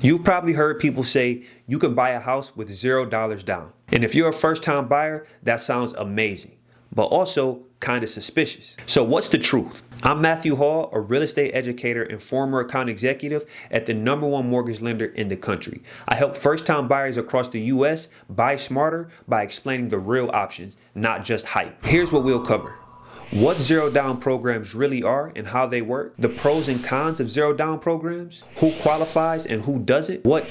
You've probably heard people say you can buy a house with $0 down. And if you're a first-time buyer, that sounds amazing, but also kind of suspicious. So what's the truth? I'm Matthew Hall, a real estate educator and former account executive at the #1 mortgage lender in the country. I help first-time buyers across the US buy smarter by explaining the real options, not just hype. Here's what we'll cover: what zero down programs really are and how they work, the pros and cons of zero down programs, who qualifies and who doesn't, what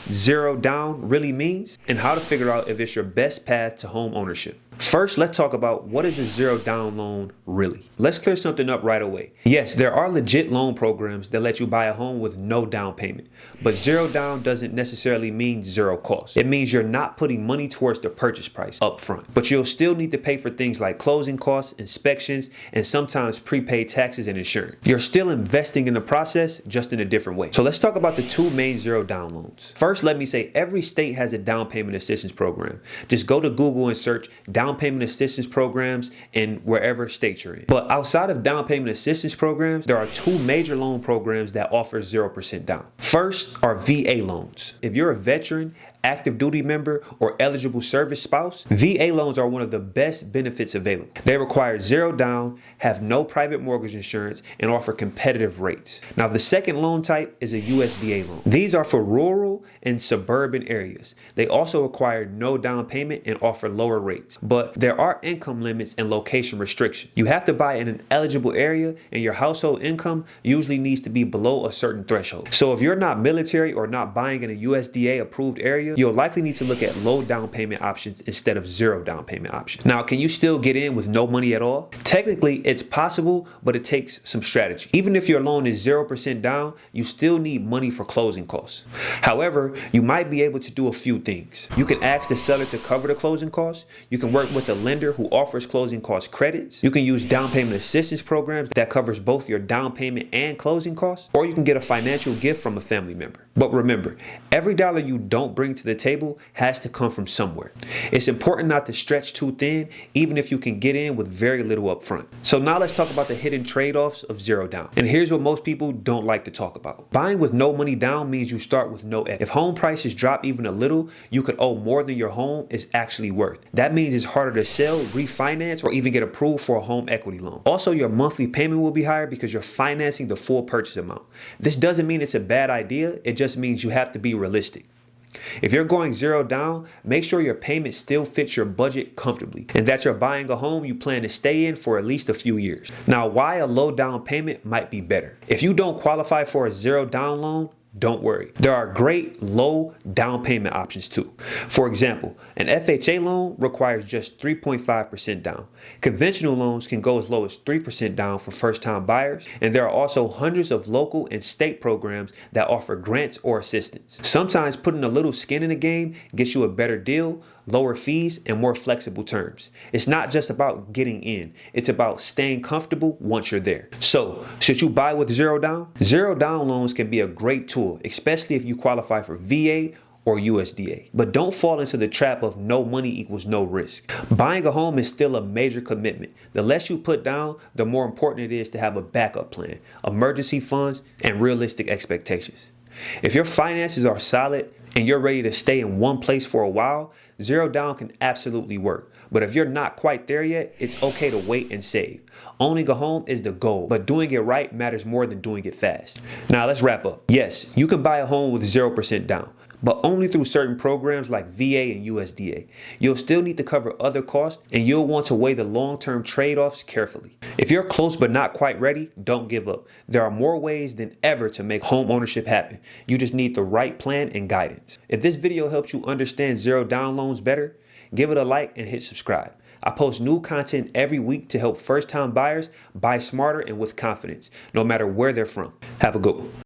zero down really means, and how to figure out if it's your best path to home ownership. First, let's talk about what is a zero down loan really. Let's clear something up right away. Yes, there are legit loan programs that let you buy a home with no down payment, but zero down doesn't necessarily mean zero cost. It means you're not putting money towards the purchase price up front, but you'll still need to pay for things like closing costs, inspections, and sometimes prepaid taxes and insurance. You're still investing in the process, just in a different way. So let's talk about the two main zero down loans. First, let me say every state has a down payment assistance program. Just go to Google and search down payment assistance programs in wherever state you're in. But outside of down payment assistance programs, there are two major loan programs that offer 0% down. First are VA loans. If you're a veteran, active duty member, or eligible service spouse, VA loans are one of the best benefits available. They require zero down, have no private mortgage insurance, and offer competitive rates. Now, the second loan type is a USDA loan. These are for rural and suburban areas. They also require no down payment and offer lower rates, but there are income limits and location restrictions. You have to buy in an eligible area, and your household income usually needs to be below a certain threshold. So if you're not military or not buying in a USDA approved area, you'll likely need to look at low down payment options instead of zero down payment options. Now, can you still get in with no money at all? Technically, it's possible, but it takes some strategy. Even if your loan is 0% down, you still need money for closing costs. However, you might be able to do a few things. You can ask the seller to cover the closing costs. You can work with a lender who offers closing cost credits. You can use down payment assistance programs that covers both your down payment and closing costs, or you can get a financial gift from a family member. But remember, every dollar you don't bring to the table has to come from somewhere. It's important not to stretch too thin, even if you can get in with very little upfront. So now let's talk about the hidden trade-offs of zero down. And here's what most people don't like to talk about. Buying with no money down means you start with no equity. If home prices drop even a little, you could owe more than your home is actually worth. That means it's harder to sell, refinance, or even get approved for a home equity loan. Also, your monthly payment will be higher because you're financing the full purchase amount. This doesn't mean it's a bad idea. It just means you have to be realistic. If you're going zero down, make sure your payment still fits your budget comfortably and that you're buying a home you plan to stay in for at least a few years. Now, why a low down payment might be better. If you don't qualify for a zero down loan, don't worry. There are great low down payment options too. For example, an FHA loan requires just 3.5% down. Conventional loans can go as low as 3% down for first-time buyers, and there are also hundreds of local and state programs that offer grants or assistance. Sometimes putting a little skin in the game gets you a better deal, lower fees, and more flexible terms. It's not just about getting in, it's about staying comfortable once you're there. So, should you buy with zero down? Zero down loans can be a great tool, especially if you qualify for VA or USDA. But don't fall into the trap of no money equals no risk. Buying a home is still a major commitment. The less you put down, the more important it is to have a backup plan, emergency funds, and realistic expectations. If your finances are solid and you're ready to stay in one place for a while, zero down can absolutely work. But if you're not quite there yet, it's okay to wait and save. Owning a home is the goal, but doing it right matters more than doing it fast. Now let's wrap up. Yes, you can buy a home with 0% down, but only through certain programs like VA and USDA. You'll still need to cover other costs, and you'll want to weigh the long-term trade-offs carefully. If you're close but not quite ready, don't give up. There are more ways than ever to make home ownership happen. You just need the right plan and guidance. If this video helps you understand zero down loans better, give it a like and hit subscribe. I post new content every week to help first-time buyers buy smarter and with confidence, no matter where they're from. Have a good one.